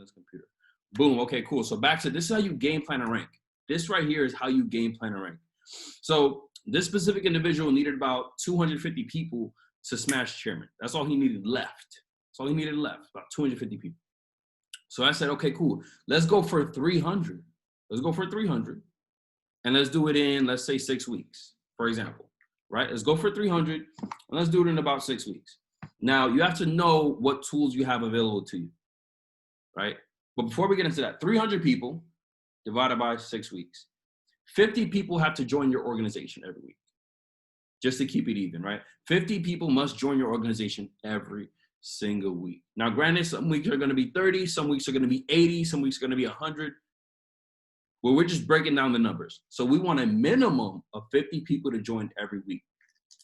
this computer. Boom. Okay, cool. So back to this is how you game plan and rank. This right here is how you game plan and rank. So this specific individual needed about 250 people to smash chairman. That's all he needed left. That's all he needed left, about 250 people. So I said, okay, cool. Let's go for 300. Let's go for 300. And let's do it in, let's say 6 weeks, for example, right? Let's go for 300 and let's do it in about 6 weeks. Now you have to know what tools you have available to you, right? But before we get into that, 300 people divided by 6 weeks. 50 people have to join your organization every week, just to keep it even, right? 50 people must join your organization every single week. Now, granted, some weeks are going to be 30, some weeks are going to be 80, some weeks are going to be 100. Well, we're just breaking down the numbers. So we want a minimum of 50 people to join every week,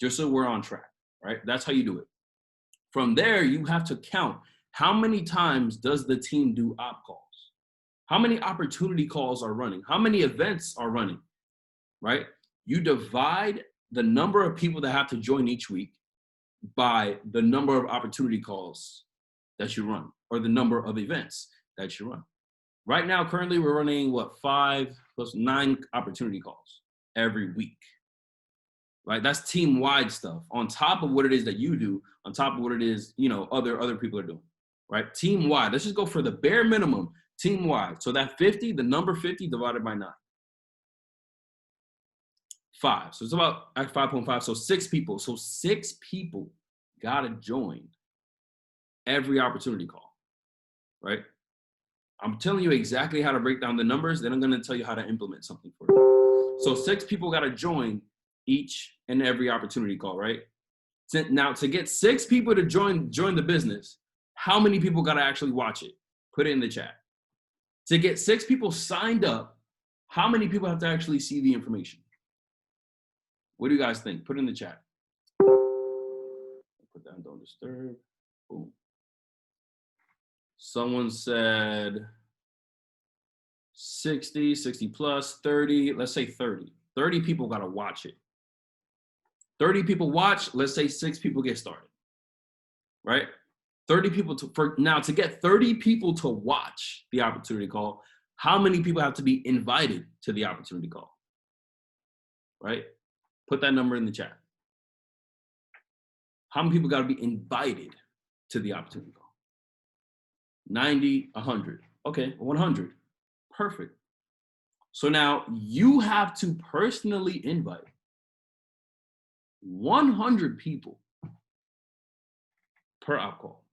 just so we're on track, right? That's how you do it. From there, you have to count how many times does the team do op calls? How many opportunity calls are running? How many events are running, right? You divide the number of people that have to join each week by the number of opportunity calls that you run, or the number of events that you run. Right now, currently, we're running, 5 plus 9 opportunity calls every week, right? That's team-wide stuff on top of what it is that you do, on top of what it is, other people are doing, right? Team-wide. Let's just go for the bare minimum, team-wide. So that 50, the number 50 divided by 9. 5. So it's about 5.5. So 6 people. So 6 people got to join every opportunity call, right? I'm telling you exactly how to break down the numbers. Then I'm going to tell you how to implement something for you. So 6 people got to join each and every opportunity call, right? Now, to get 6 people to join the business, how many people got to actually watch it? Put it in the chat. To get 6 people signed up, how many people have to actually see the information? What do you guys think? Put it in the chat. Put that on don't disturb. Boom. Someone said 60 plus, 30, let's say 30. 30 people got to watch it. 30 people watch, let's say 6 people get started, right? 30 people to get 30 people to watch the opportunity call, how many people have to be invited to the opportunity call, right? Put that number in the chat. How many people got to be invited to the opportunity call? 90, 100. Okay, 100. Perfect. So now you have to personally invite 100 people per op call,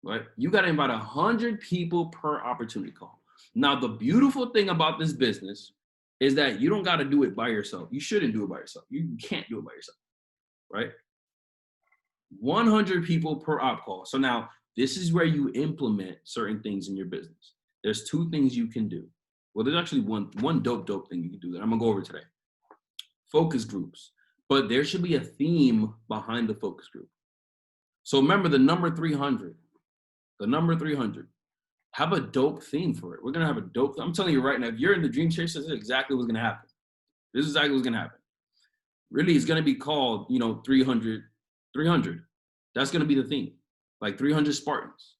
right? You got to invite 100 people per opportunity call. Now, the beautiful thing about this business is that you don't got to do it by yourself. You shouldn't do it by yourself. You can't do it by yourself, right? 100 people per op call. So now this is where you implement certain things in your business. There's 2 things you can do. Well, there's actually one dope thing you can do that I'm gonna go over today. Focus groups, but there should be a theme behind the focus group. So remember the number 300, have a dope theme for it. We're gonna have a dope, I'm telling you right now, if you're in the Dream Chasers, this is exactly what's gonna happen. This is exactly what's gonna happen. Really, it's gonna be called, 300. That's gonna be the theme, like 300 Spartans.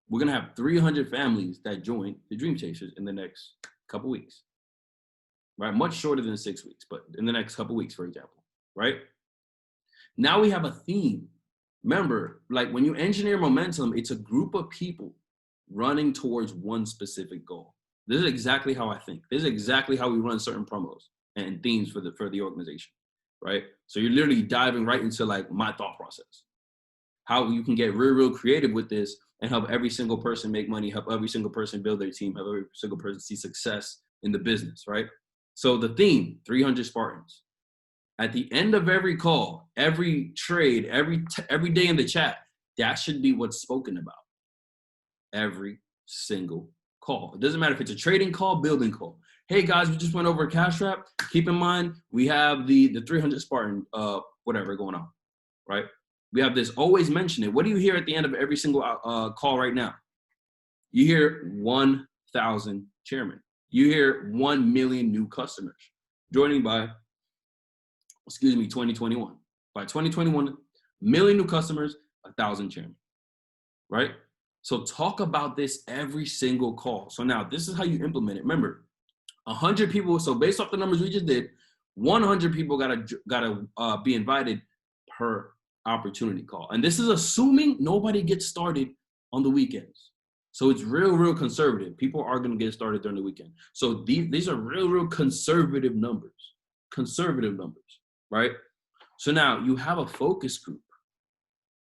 We're gonna have 300 families that join the Dream Chasers in the next couple weeks, right? Much shorter than 6 weeks, but in the next couple weeks, for example, right? Now we have a theme. Remember, like when you engineer momentum, it's a group of people running towards one specific goal. This is exactly how I think. This is exactly how we run certain promos and themes for the organization, right? So you're literally diving right into like my thought process, how you can get real creative with this and help every single person make money, help every single person build their team, help every single person see success in the business, right? So the theme, 300 Spartans. At the end of every call, every trade, every day in the chat, that should be what's spoken about. Every single call. It doesn't matter if it's a trading call, building call. Hey guys, we just went over a cash wrap. Keep in mind, we have the 300 Spartan, whatever going on, right? We have this, always mention it. What do you hear at the end of every single call right now? You hear 1,000 chairmen. You hear 1 million new customers joining by, 2021. By 2021, million new customers, 1,000 chairmen, right? So talk about this every single call. So now this is how you implement it. Remember, 100 people. So based off the numbers we just did, 100 people gotta be invited per opportunity call. And this is assuming nobody gets started on the weekends. So it's real conservative. People are gonna get started during the weekend. So these are real conservative numbers. Conservative numbers, right? So now you have a focus group.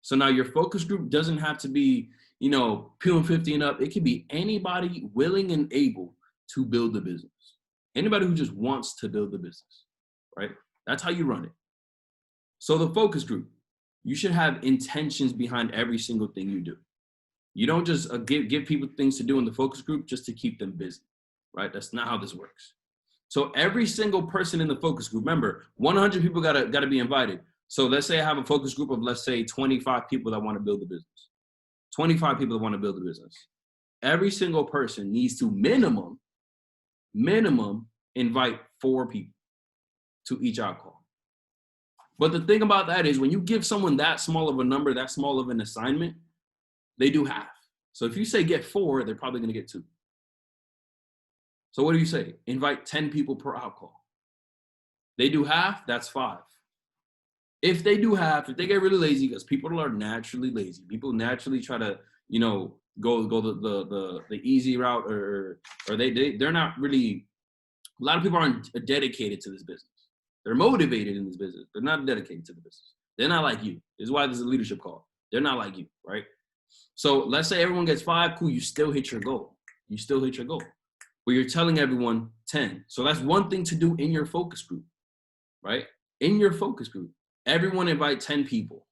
So now your focus group doesn't have to be, people 50 and up. It can be anybody willing and able to build the business. Anybody who just wants to build the business, right? That's how you run it. So the focus group, you should have intentions behind every single thing you do. You don't just give people things to do in the focus group just to keep them busy, right? That's not how this works. So every single person in the focus group, remember, 100 people gotta be invited. So let's say I have a focus group of, let's say, 25 people that want to build the business. 25 people that want to build the business. Every single person needs to minimum invite 4 people to each out call. But the thing about that is when you give someone that small of a number, that small of an assignment, they do half. So if you say get 4, they're probably going to get 2. So what do you say? Invite 10 people per out call. They do half, that's 5. If they do half, if they get really lazy, because people are naturally lazy. People naturally try to, go the easy route, or they're not really. A lot of people aren't dedicated to this business. They're motivated in this business. They're not dedicated to the business. They're not like you. This is why this is a leadership call. They're not like you, right? So let's say everyone gets 5. Cool, you still hit your goal. But you're telling everyone 10. So that's one thing to do in your focus group, right? In your focus group, everyone invite 10 people.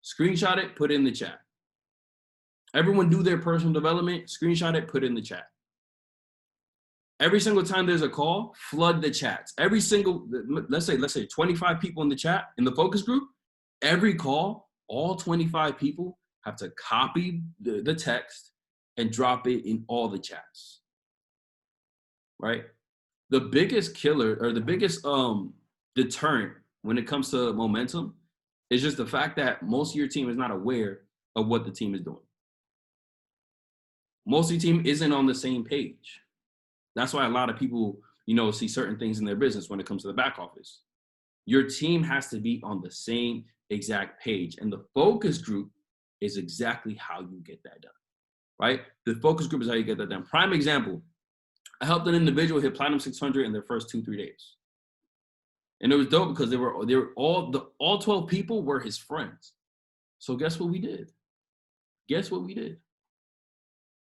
Screenshot it, put it in the chat. Everyone do their personal development, screenshot it, put it in the chat. Every single time there's a call, flood the chats. Let's say 25 people in the chat, in the focus group, every call, all 25 people have to copy the text and drop it in all the chats, right? The biggest killer, or the biggest deterrent when it comes to momentum is just the fact that most of your team is not aware of what the team is doing. Most of your team isn't on the same page. That's why a lot of people, see certain things in their business when it comes to the back office. Your team has to be on the same exact page. And the focus group is exactly how you get that done, right? The focus group is how you get that done. Prime example, I helped an individual hit Platinum 600 in their first 2-3 days. And it was dope because they were all 12 people were his friends. So guess what we did?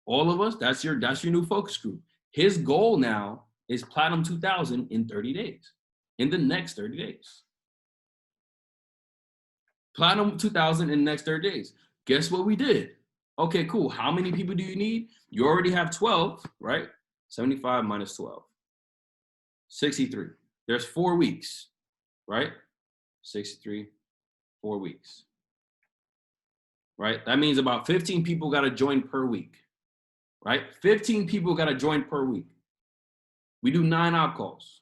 All of us, that's your new focus group. His goal now is Platinum 2000 in 30 days, in the next 30 days. Platinum 2000 in the next 30 days. Guess what we did? Okay, cool. How many people do you need? You already have 12, right? 75 minus 12. 63. There's 4 weeks, right? 63, 4 weeks. Right? That means about 15 people got to join per week. Right? 15 people got to join per week. We do 9 out calls.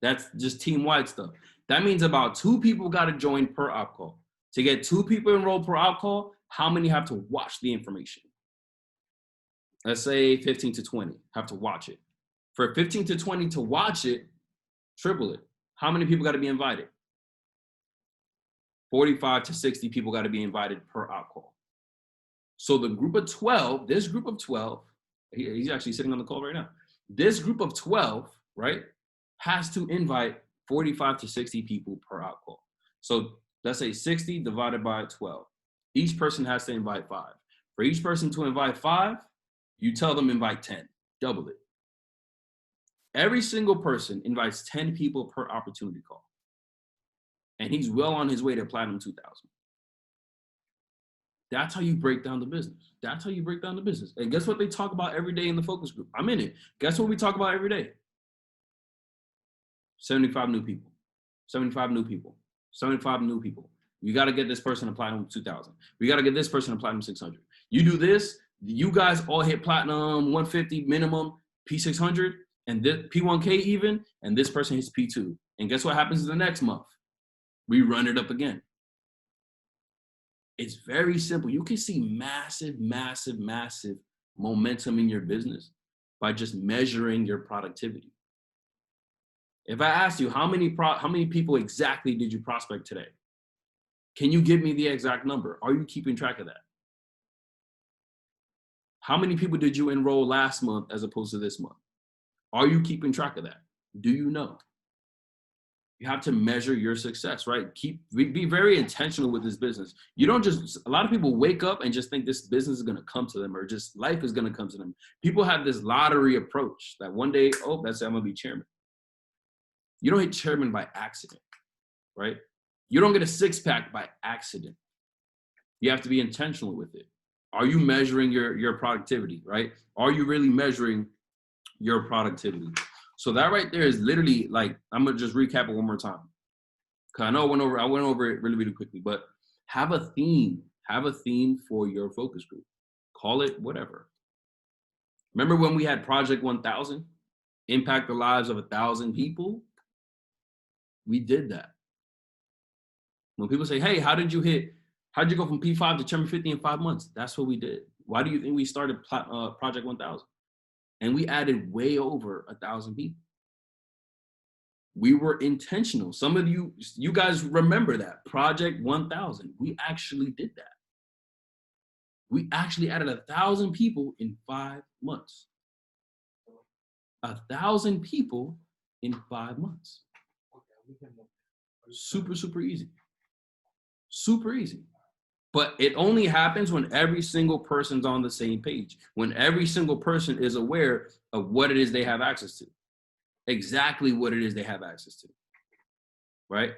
That's just team-wide stuff. That means about 2 people got to join per out call. To get 2 people enrolled per out call, how many have to watch the information? Let's say 15 to 20 have to watch it. For 15 to 20 to watch it, triple it. How many people got to be invited? 45 to 60 people got to be invited per out call. So the group of 12, this group of 12, he's actually sitting on the call right now. This group of 12, right, has to invite 45 to 60 people per out call. So let's say 60 divided by 12. Each person has to invite 5. For each person to invite 5, you tell them invite 10, double it. Every single person invites 10 people per opportunity call. And he's well on his way to Platinum 2000. That's how you break down the business. And guess what they talk about every day in the focus group? I'm in it. Guess what we talk about every day? 75 new people. 75 new people. 75 new people. You got to get this person to Platinum 2000. We got to get this person to Platinum 600. You do this, you guys all hit Platinum 150 minimum, P600, and this P1K even, and this person hits P2. And guess what happens in the next month? We run it up again. It's very simple. You can see massive, massive, massive momentum in your business by just measuring your productivity. If I asked you how many people exactly did you prospect today? Can you give me the exact number? Are you keeping track of that? How many people did you enroll last month as opposed to this month? Are you keeping track of that? Do you know? You have to measure your success, right? Be very intentional with this business. You don't just, a lot of people wake up and just think this business is going to come to them or just life is going to come to them. People have this lottery approach that one day, oh, that's it, I'm going to be chairman. You don't hit chairman by accident, right? You don't get a six pack by accident. You have to be intentional with it. Are you measuring your productivity, right? Are you really measuring your productivity? So that right there is literally like, I'm gonna just recap it one more time. Cause I know I went over it really, really quickly, but have a theme for your focus group. Call it whatever. Remember when we had Project 1000, impact the lives of 1,000 people? We did that. When people say, hey, how'd you go from P5 to Chairman 50 in 5 months? That's what we did. Why do you think we started Project 1000? And we added way over 1,000 people. We were intentional. Some of you guys remember that Project 1000. We actually did that. We actually added 1,000 people in 5 months. 1,000 people in 5 months. Super, super easy. Super easy. But it only happens when every single person's on the same page, when every single person is aware of what it is they have access to, exactly what it is they have access to, right?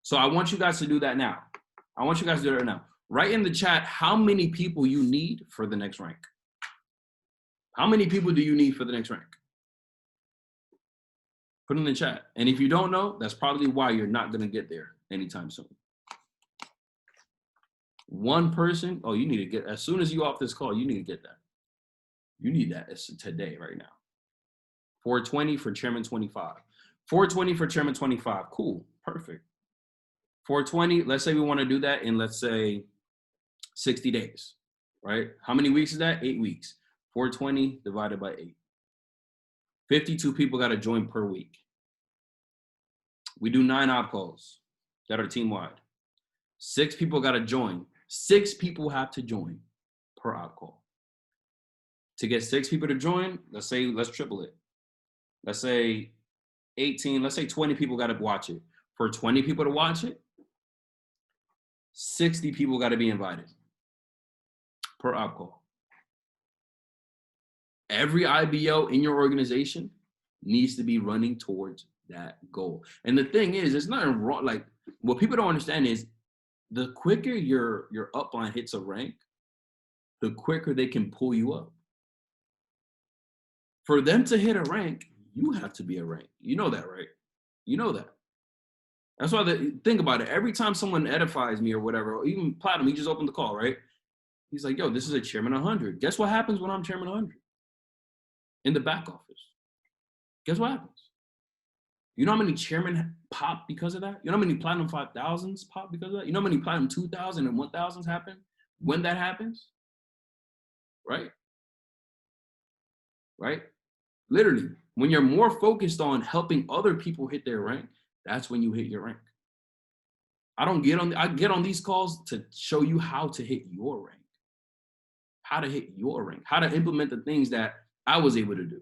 So I want you guys to do that now. Write in the chat how many people you need for the next rank. How many people do you need for the next rank? Put it in the chat. And if you don't know, that's probably why you're not going to get there anytime soon. One person, oh, you need to get, as soon as you off this call, you need to get that. You need that today, right now. 420 for Chairman 25. 420 for Chairman 25. Cool. Perfect. 420, let's say we want to do that in, let's say, 60 days, right? How many weeks is that? 8 weeks. 420 divided by 8. 52 people got to join per week. We do 9 op calls that are team-wide. 6 people got to join. 6 people have to join per op call. To get 6 people to join, let's triple it. Let's say 18, let's say 20 people got to watch it. For 20 people to watch it, 60 people got to be invited per op call. Every IBO in your organization needs to be running towards that goal. And the thing is, it's nothing wrong. Like, what people don't understand is the quicker your upline hits a rank, the quicker they can pull you up. For them to hit a rank, you have to be a rank. You know that, right? You know that. That's why, think about it. Every time someone edifies me or whatever, or even Platinum, he just opened the call, right? He's like, yo, this is a Chairman 100. Guess what happens when I'm Chairman 100? In the back office. Guess what happens? You know how many chairmen pop because of that? You know how many Platinum 5000s pop because of that? You know how many Platinum 2000 and 1000s happen when that happens? Right? Right? Literally, when you're more focused on helping other people hit their rank, that's when you hit your rank. I get on these calls to show you how to hit your rank. How to hit your rank. How to implement the things that I was able to do.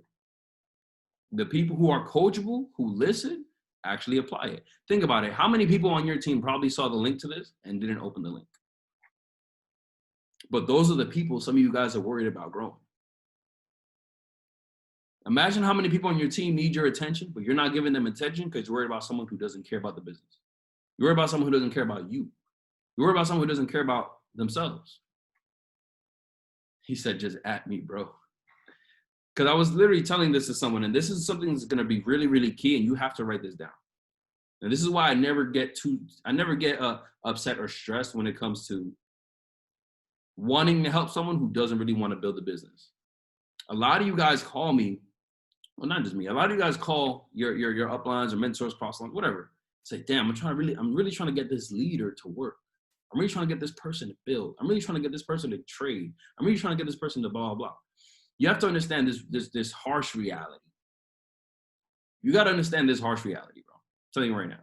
The people who are coachable, who listen, actually apply it. Think about it. How many people on your team probably saw the link to this and didn't open the link? But those are the people some of you guys are worried about growing. Imagine how many people on your team need your attention, but you're not giving them attention because you're worried about someone who doesn't care about the business. You're worried about someone who doesn't care about you. You're worried about someone who doesn't care about themselves. He said, just at me, bro. Because I was literally telling this to someone, and this is something that's going to be really, really key, and you have to write this down. And this is why I never get upset or stressed when it comes to wanting to help someone who doesn't really want to build a business. A lot of you guys call me, well, not just me. A lot of you guys call your uplines or mentors, cross lines, whatever. Say, damn, I'm really trying to get this leader to work. I'm really trying to get this person to build. I'm really trying to get this person to trade. I'm really trying to get this person to blah, blah, blah. You have to understand this harsh reality. You got to understand this harsh reality, bro. I'm telling you right now.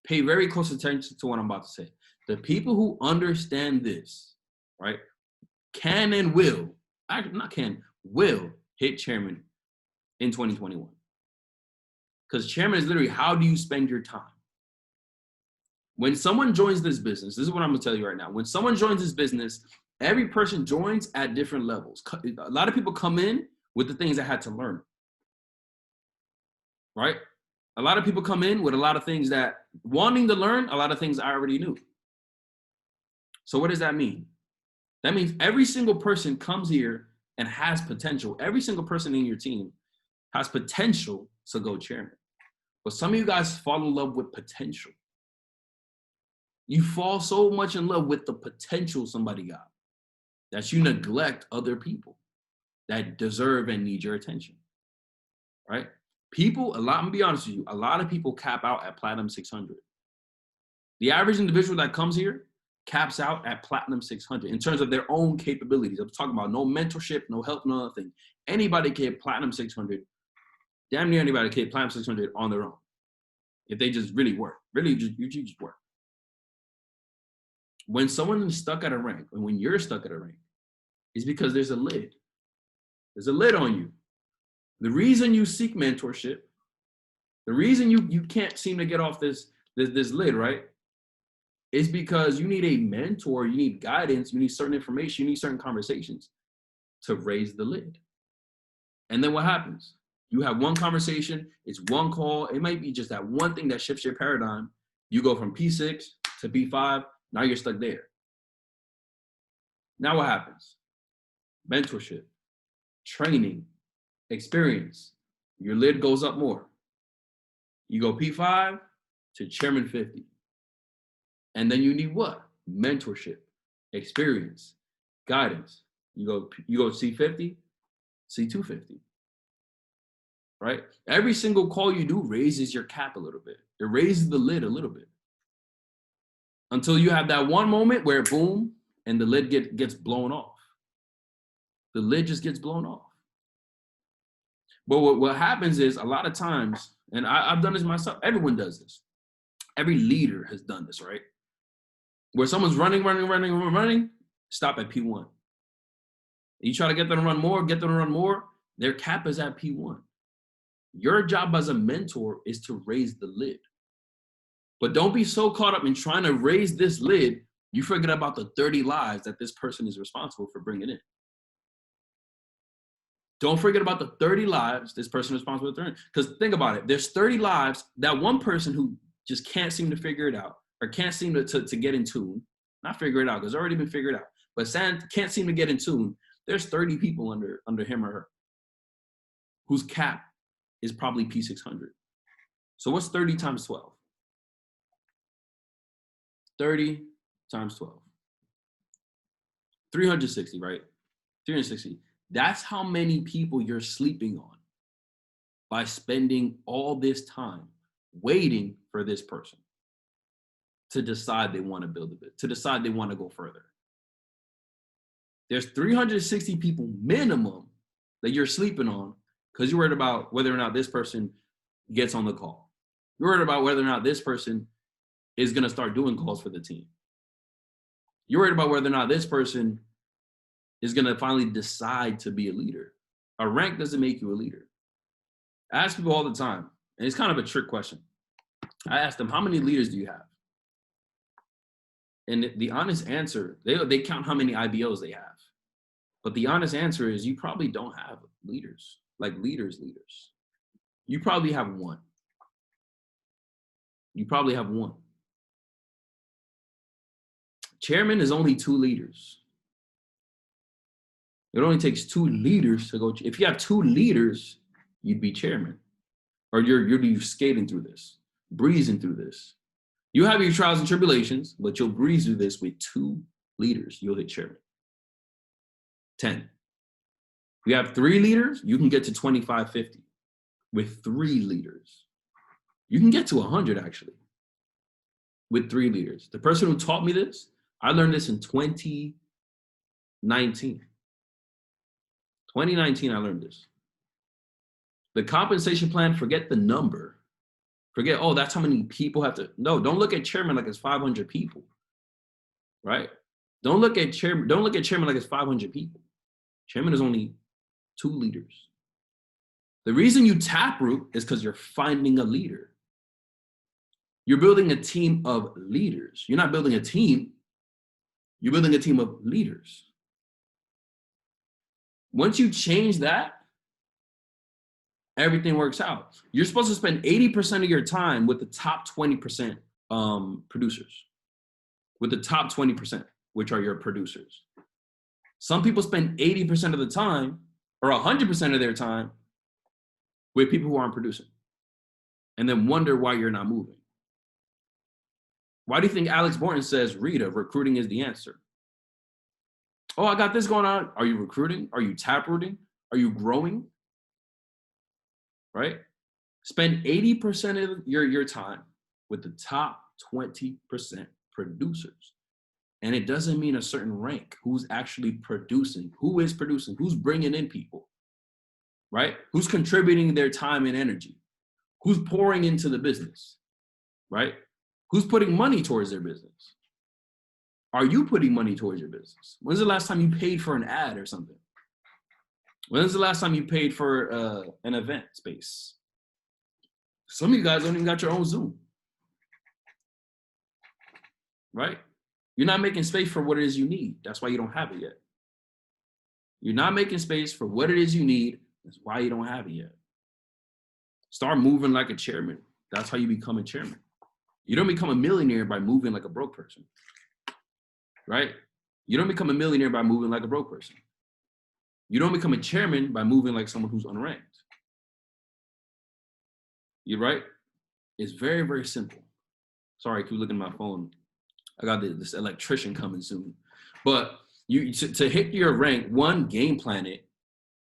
Pay very close attention to what I'm about to say. The people who understand this, right, can and will, not can, will hit chairman in 2021. Because chairman is literally, how do you spend your time? When someone joins this business, this is what I'm gonna tell you right now. When someone joins this business, every person joins at different levels. A lot of people come in with the things I had to learn, right? A lot of people come in with a lot of things that, wanting to learn, a lot of things I already knew. So what does that mean? That means every single person comes here and has potential. Every single person in your team has potential to go chairman. But some of you guys fall in love with potential. You fall so much in love with the potential somebody got that you neglect other people that deserve and need your attention, right? People, I'm gonna be honest with you, a lot of people cap out at Platinum 600. The average individual that comes here caps out at Platinum 600 in terms of their own capabilities. I'm talking about no mentorship, no help, no nothing. Anybody can hit Platinum 600, damn near anybody can hit Platinum 600 on their own. If they just really work, you just work. When someone is stuck at a rank, and when you're stuck at a rank, it's because there's a lid. There's a lid on you. The reason you seek mentorship, the reason you can't seem to get off this lid, right, is because you need a mentor, you need guidance, you need certain information, you need certain conversations to raise the lid. And then what happens? You have one conversation, it's one call, it might be just that one thing that shifts your paradigm. You go from P6 to P5, now you're stuck there. Now what happens? Mentorship, training, experience. Your lid goes up more. You go P5 to Chairman 50. And then you need what? Mentorship, experience, guidance. You go C50, C250. Right? Every single call you do raises your cap a little bit. It raises the lid a little bit. Until you have that one moment where boom, and the lid gets blown off. The lid just gets blown off. But what happens is a lot of times, and I've done this myself, everyone does this. Every leader has done this, right? Where someone's running, stop at P1. You try to get them to run more, their cap is at P1. Your job as a mentor is to raise the lid. But don't be so caught up in trying to raise this lid, you forget about the 30 lives that this person is responsible for bringing in. Don't forget about the 30 lives this person is responsible for. Because think about it, there's 30 lives, that one person who just can't seem to figure it out, or can't seem to get in tune, not figure it out, because it's already been figured out, but can't seem to get in tune, there's 30 people under him or her whose cap is probably P600. So what's 30 times 12? 30 times 12. 360, right? 360. That's how many people you're sleeping on by spending all this time waiting for this person to decide they want to build a bit, to decide they want to go further. There's 360 people minimum that you're sleeping on because you're worried about whether or not this person gets on the call. You're worried about whether or not this person is going to start doing calls for the team. You're worried about whether or not this person is going to finally decide to be a leader. A rank doesn't make you a leader. I ask people all the time, and it's kind of a trick question. I ask them, how many leaders do you have? And the honest answer, they count how many IBOs they have. But the honest answer is you probably don't have leaders, like leaders. You probably have one. You probably have one. Chairman is only 2 leaders. It only takes 2 leaders to go. If you have 2 leaders, you'd be chairman. Or you'd be skating through this, breezing through this. You have your trials and tribulations, but you'll breeze through this with 2 leaders. You'll hit chairman. 10. You have 3 leaders, you can get to 25, 50 with 3 leaders. You can get to 100 actually with 3 leaders. The person who taught me this I learned this in 2019. 2019, I learned this. The compensation plan, forget the number. Forget, oh, that's how many people have to. No, don't look at chairman like it's 500 people, right? Don't look at chairman like it's 500 people. Chairman is only 2 leaders. The reason you taproot is because you're finding a leader. You're building a team of leaders. You're not building a team. You're building a team of leaders. Once you change that, everything works out. You're supposed to spend 80% of your time with the top 20% producers, with the top 20%, which are your producers. Some people spend 80% of the time or 100% of their time with people who aren't producing and then wonder why you're not moving. Why do you think Alex Morton says, Rita, recruiting is the answer? Oh, I got this going on. Are you recruiting? Are you taprooting? Are you growing? Right? Spend 80% of your time with the top 20% producers. And it doesn't mean a certain rank. Who's actually producing? Who is producing? Who's bringing in people? Right? Who's contributing their time and energy? Who's pouring into the business? Right? Who's putting money towards their business? Are you putting money towards your business? When's the last time you paid for an ad or something? When's the last time you paid for an event space? Some of you guys don't even got your own Zoom. Right? You're not making space for what it is you need. That's why you don't have it yet. You're not making space for what it is you need. That's why you don't have it yet. Start moving like a chairman. That's how you become a chairman. You don't become a millionaire by moving like a broke person. Right? You don't become a millionaire by moving like a broke person. You don't become a chairman by moving like someone who's unranked. You're right? It's very, very simple. Sorry, I keep looking at my phone. I got this electrician coming soon. But you to hit your rank, 1, game plan it.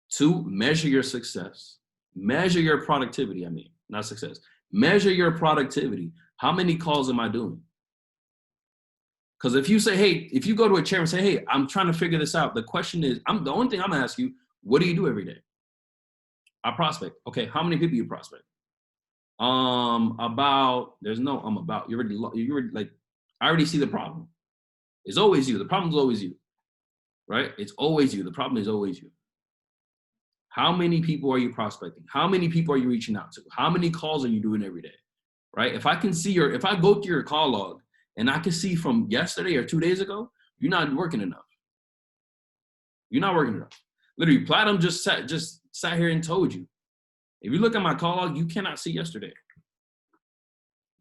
2, measure your success. Measure your productivity, not success. Measure your productivity. How many calls am I doing? Because if you say, hey, if you go to a chair and say, hey, I'm trying to figure this out, the question is, the only thing I'm gonna ask you, what do you do every day? I prospect. Okay, how many people you prospect? There's no about. You already like, I already see the problem. It's always you. The problem is always you, right? It's always you. The problem is always you. How many people are you prospecting? How many people are you reaching out to? How many calls are you doing every day, right? If I go through your call log and I can see from yesterday or 2 days ago, you're not working enough. You're not working enough. Literally, Platinum just sat here and told you. If you look at my call log, you cannot see yesterday.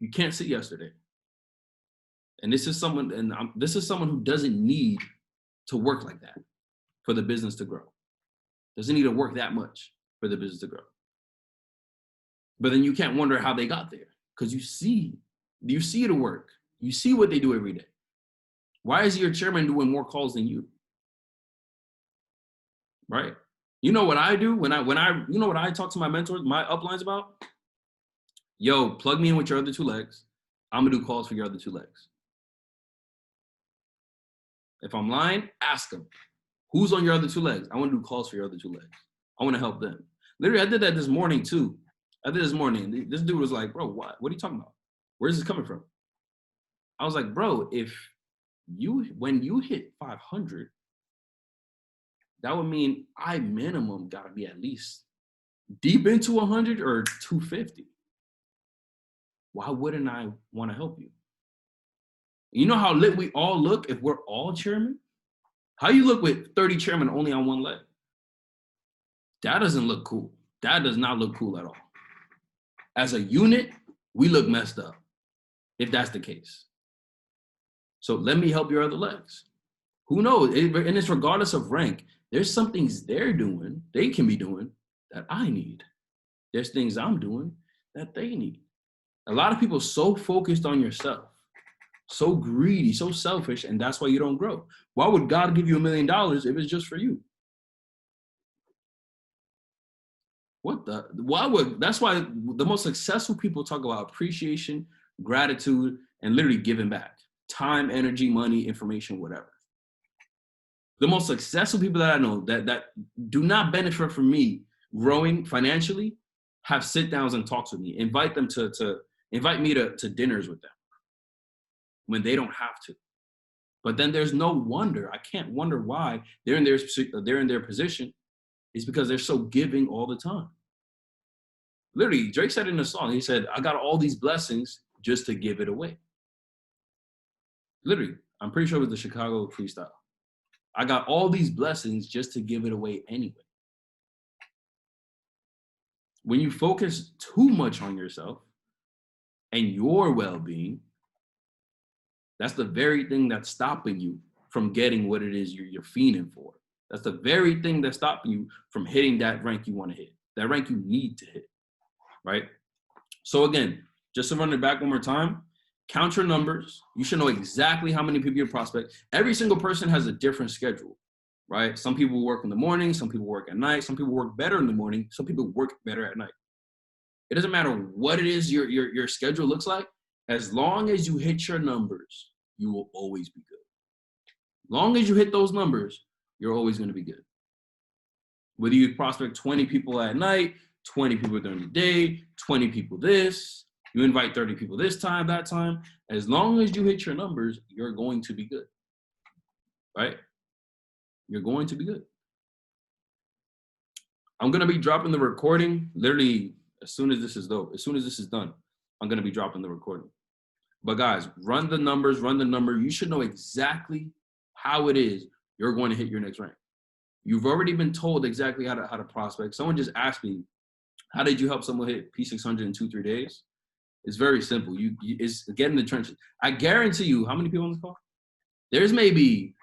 You can't see yesterday. And this is someone who doesn't need to work like that for the business to grow. Doesn't need to work that much for the business to grow. But then you can't wonder how they got there because you see the work. You see what they do every day. Why is your chairman doing more calls than you? Right? You know what I do when you know what I talk to my mentors, my uplines about? Yo, plug me in with your other 2 legs. I'm gonna do calls for your other 2 legs. If I'm lying, ask them. Who's on your other 2 legs? I want to do calls for your other 2 legs. I want to help them. Literally, I did that this morning too. This dude was like, bro, what are you talking about? Where's this coming from? I was like, bro, when you hit 500, that would mean I minimum got to be at least deep into 100 or 250. Why wouldn't I want to help you? You know how lit we all look if we're all chairman? How you look with 30 chairmen only on 1 leg? That doesn't look cool. That does not look cool at all. As a unit, we look messed up if that's the case. So let me help your other legs. Who knows? And it's regardless of rank. There's some things they can be doing that I need. There's things I'm doing that they need. A lot of people are so focused on yourself, so greedy, so selfish, and that's why you don't grow. Why would God give you $1 million if it's just for you? That's why the most successful people talk about appreciation, gratitude, and literally giving back. time, energy, money, information, whatever. The most successful people that I know that do not benefit from me growing financially have sit downs and talks with me. Invite them to invite me to dinners with them when they don't have to. But then there's no wonder. I can't wonder why they're in their position. It's because they're so giving all the time. Literally, Drake said in the song, he said, I got all these blessings just to give it away. Literally, I'm pretty sure it was the Chicago freestyle. I got all these blessings just to give it away anyway. When you focus too much on yourself and your well-being, that's the very thing that's stopping you from getting what it is you're fiending for. That's the very thing that's stopping you from hitting that rank you want to hit, that rank you need to hit, right? So again, just to run it back one more time, count your numbers. You should know exactly how many people you prospect. Every single person has a different schedule, right? Some people work in the morning, some people work at night, some people work better in the morning, some people work better at night. It doesn't matter what it is your schedule looks like. As long as you hit your numbers, you will always be good. Long as you hit those numbers, you're always going to be good. Whether you prospect 20 people at night, 20 people during the day, 20 people this, you invite 30 people this time, that time. As long as you hit your numbers, you're going to be good, right? You're going to be good. I'm going to be dropping the recording literally as soon as this is done, I'm going to be dropping the recording. But guys, run the numbers, run the number. You should know exactly how it is you're going to hit your next rank. You've already been told exactly how to prospect. Someone just asked me, how did you help someone hit P600 in 2-3 days? It's very simple. It's get in the trenches. I guarantee you, how many people on the call? There's maybe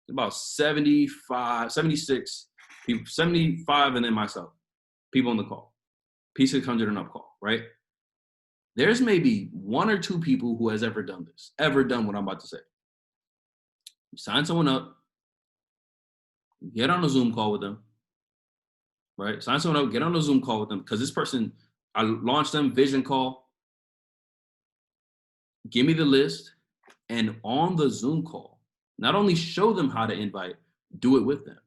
about 75, 76 people, 75 and then myself, people on the call. P600 and up call, right? There's maybe 1 or 2 people who has ever done this, ever done what I'm about to say. You sign someone up, get on a Zoom call with them, right? Sign someone up, get on a Zoom call with them, because this person, I launched them, vision call, give me the list, and on the Zoom call, not only show them how to invite, do it with them.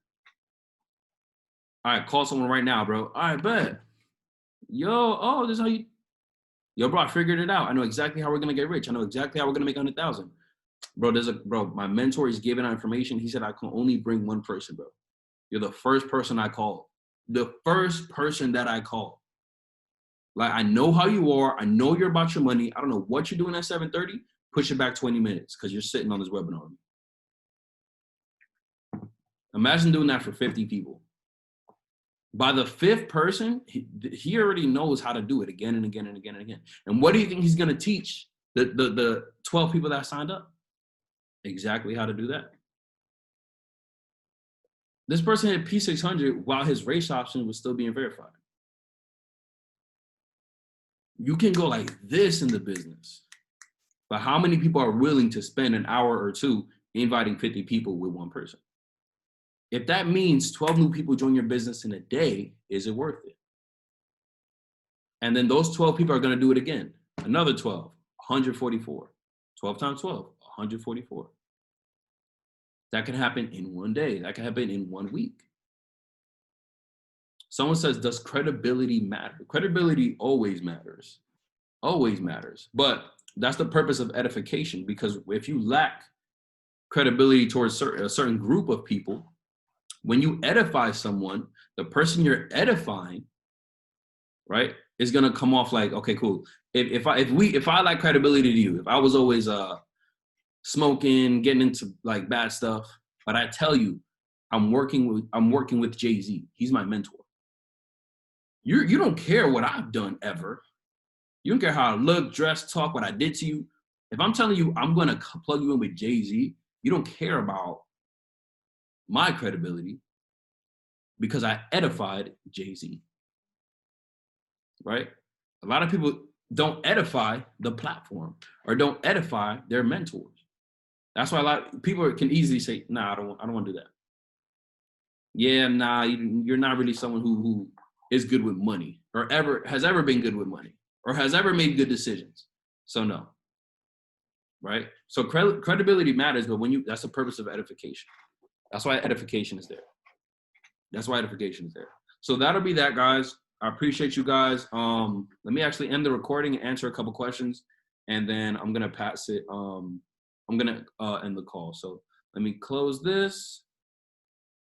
All right, call someone right now, bro. All right, bet. This is how you, bro, I figured it out. I know exactly how we're going to get rich. I know exactly how we're going to make 100,000. Bro, my mentor is giving out information. He said, I can only bring one person, bro. You're the first person I called. The first person that I called. Like, I know how you are. I know you're about your money. I don't know what you're doing at 7:30. Push it back 20 minutes because you're sitting on this webinar. Imagine doing that for 50 people. By the 5th person, he already knows how to do it again and again and again and again. And what do you think he's going to teach the 12 people that signed up? Exactly how to do that. This person hit P600 while his race option was still being verified. You can go like this in the business. But how many people are willing to spend an hour or 2 inviting 50 people with one person? If that means 12 new people join your business in a day, is it worth it? And then those 12 people are going to do it again. Another 12, 144. 12 times 12, 144. That can happen in one day. That can happen in 1 week. Someone says, does credibility matter? Credibility always matters. Always matters. But that's the purpose of edification, because if you lack credibility towards a certain group of people, when you edify someone, the person you're edifying, right, is gonna come off like, okay, cool. If I lack credibility to you, if I was always smoking, getting into like bad stuff, but I tell you, I'm working with Jay-Z. He's my mentor. You don't care what I've done ever. You don't care how I look, dress, talk, what I did to you. If I'm telling you I'm gonna plug you in with Jay-Z, you don't care about my credibility because I edified Jay-Z, right? A lot of people don't edify the platform or don't edify their mentors. That's why a lot of people can easily say, nah, I don't want to do that. Yeah, nah, you're not really someone who is good with money or has ever been good with money or has ever made good decisions. So no. right? So credibility matters, but that's the purpose of edification. That's why edification is there. That's why edification is there. So that'll be that, guys. I appreciate you guys. Let me actually end the recording and answer a couple questions, and then I'm gonna pass it. I'm gonna end the call. So let me close this.